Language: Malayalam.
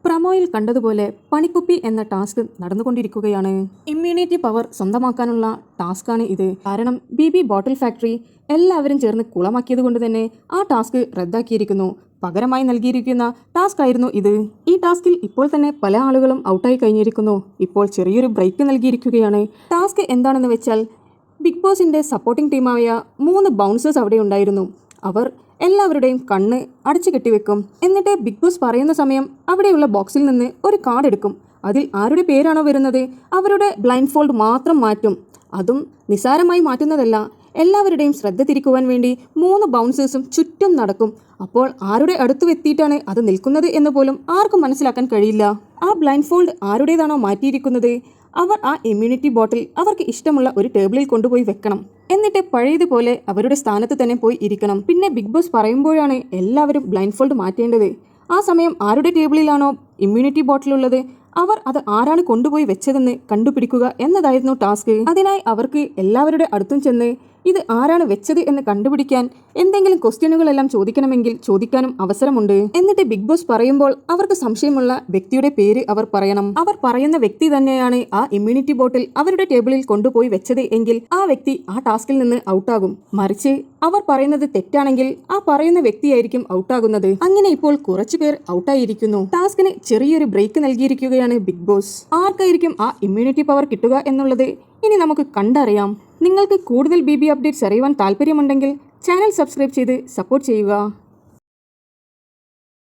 പ്രമോയിൽ കണ്ടതുപോലെ പണിക്കുപ്പി എന്ന ടാസ്ക് നടന്നുകൊണ്ടിരിക്കുകയാണ്. ഇമ്മ്യൂണിറ്റി പവർ സ്വന്തമാക്കാനുള്ള ടാസ്കാണ് ഇത്. കാരണം ബി ബോട്ടിൽ ഫാക്ടറി എല്ലാവരും ചേർന്ന് കുളമാക്കിയത് കൊണ്ട് തന്നെ ആ ടാസ്ക് റദ്ദാക്കിയിരിക്കുന്നു. പകരമായി നൽകിയിരിക്കുന്ന ടാസ്ക് ആയിരുന്നു ഇത്. ഈ ടാസ്കിൽ ഇപ്പോൾ തന്നെ പല ആളുകളും ഔട്ടായി കഴിഞ്ഞിരിക്കുന്നു. ഇപ്പോൾ ചെറിയൊരു ബ്രേക്ക് നൽകിയിരിക്കുകയാണ്. ടാസ്ക് എന്താണെന്ന് വെച്ചാൽ ബിഗ് ബോസിന്റെ സപ്പോർട്ടിംഗ് ടീമായ 3 ബൗൺസേഴ്സ് അവിടെ ഉണ്ടായിരുന്നു. അവർ എല്ലാവരുടെയും കണ്ണ് അടച്ചു കെട്ടിവെക്കും. എന്നിട്ട് ബിഗ് ബോസ് പറയുന്ന സമയം അവിടെയുള്ള ബോക്സിൽ നിന്ന് ഒരു കാർഡ് എടുക്കും. അതിൽ ആരുടെ പേരാണോ വരുന്നത് അവരുടെ ബ്ലൈൻഡ് ഫോൾഡ് മാത്രം മാറ്റും. അതും നിസാരമായി മാറ്റുന്നതല്ല, എല്ലാവരുടെയും ശ്രദ്ധ തിരിക്കുവാൻ വേണ്ടി 3 ബൗൺസേഴ്സും ചുറ്റും നടക്കും. അപ്പോൾ ആരുടെ അടുത്ത് എത്തിയിട്ടാണ് അത് നിൽക്കുന്നത് എന്ന് പോലും ആർക്കും മനസ്സിലാക്കാൻ കഴിയില്ല. ആ ബ്ലൈൻഡ് ഫോൾഡ് ആരുടേതാണോ മാറ്റിയിരിക്കുന്നത് അവർ ആ ഇമ്മ്യൂണിറ്റി ബോട്ടിൽ അവർക്ക് ഇഷ്ടമുള്ള ഒരു ടേബിളിൽ കൊണ്ടുപോയി വെക്കണം. എന്നിട്ട് പഴയതുപോലെ അവരുടെ സ്ഥാനത്ത് തന്നെ പോയി ഇരിക്കണം. പിന്നെ ബിഗ് ബോസ് പറയുമ്പോഴാണ് എല്ലാവരും ബ്ലൈൻഡ് ഫോൾഡ് മാറ്റേണ്ടത്. ആ സമയം ആരുടെ ടേബിളിലാണോ ഇമ്മ്യൂണിറ്റി ബോട്ടിലുള്ളത് അവർ അത് ആരാണ് കൊണ്ടുപോയി വെച്ചതെന്ന് കണ്ടുപിടിക്കുക എന്നതായിരുന്നു ടാസ്ക്. അതിനായി അവർക്ക് എല്ലാവരുടെ അടുത്തും ചെന്ന് ഇത് ആരാണ് വെച്ചത് എന്ന് കണ്ടുപിടിക്കാൻ എന്തെങ്കിലും ക്വസ്റ്റ്യനുകളെല്ലാം ചോദിക്കണമെങ്കിൽ ചോദിക്കാനും അവസരമുണ്ട്. എന്നിട്ട് ബിഗ് ബോസ് പറയുമ്പോൾ അവർക്ക് സംശയമുള്ള വ്യക്തിയുടെ പേര് അവർ പറയണം. അവർ പറയുന്ന വ്യക്തി തന്നെയാണ് ആ ഇമ്മ്യൂണിറ്റി ബോട്ടിൽ അവരുടെ ടേബിളിൽ കൊണ്ടുപോയി വെച്ചത് എങ്കിൽ ആ വ്യക്തി ആ ടാസ്കിൽ നിന്ന് ഔട്ടാകും. മറിച്ച് അവർ പറയുന്നത് തെറ്റാണെങ്കിൽ ആ പറയുന്ന വ്യക്തിയായിരിക്കും ഔട്ടാകുന്നത്. അങ്ങനെ ഇപ്പോൾ കുറച്ചുപേർ ഔട്ടായിരിക്കുന്നു. ടാസ്കിന് ചെറിയൊരു ബ്രേക്ക് നൽകിയിരിക്കുകയാണ് ബിഗ് ബോസ്. ആർക്കായിരിക്കും ആ ഇമ്മ്യൂണിറ്റി പവർ കിട്ടുക എന്നുള്ളത് ഇനി നമുക്ക് കണ്ടറിയാം. നിങ്ങൾക്ക് കൂടുതൽ ബി അപ്ഡേറ്റ്സ് അറിയുവാൻ താല്പര്യമുണ്ടെങ്കിൽ ചാനൽ സബ്സ്ക്രൈബ് ചെയ്ത് സപ്പോർട്ട് ചെയ്യുക.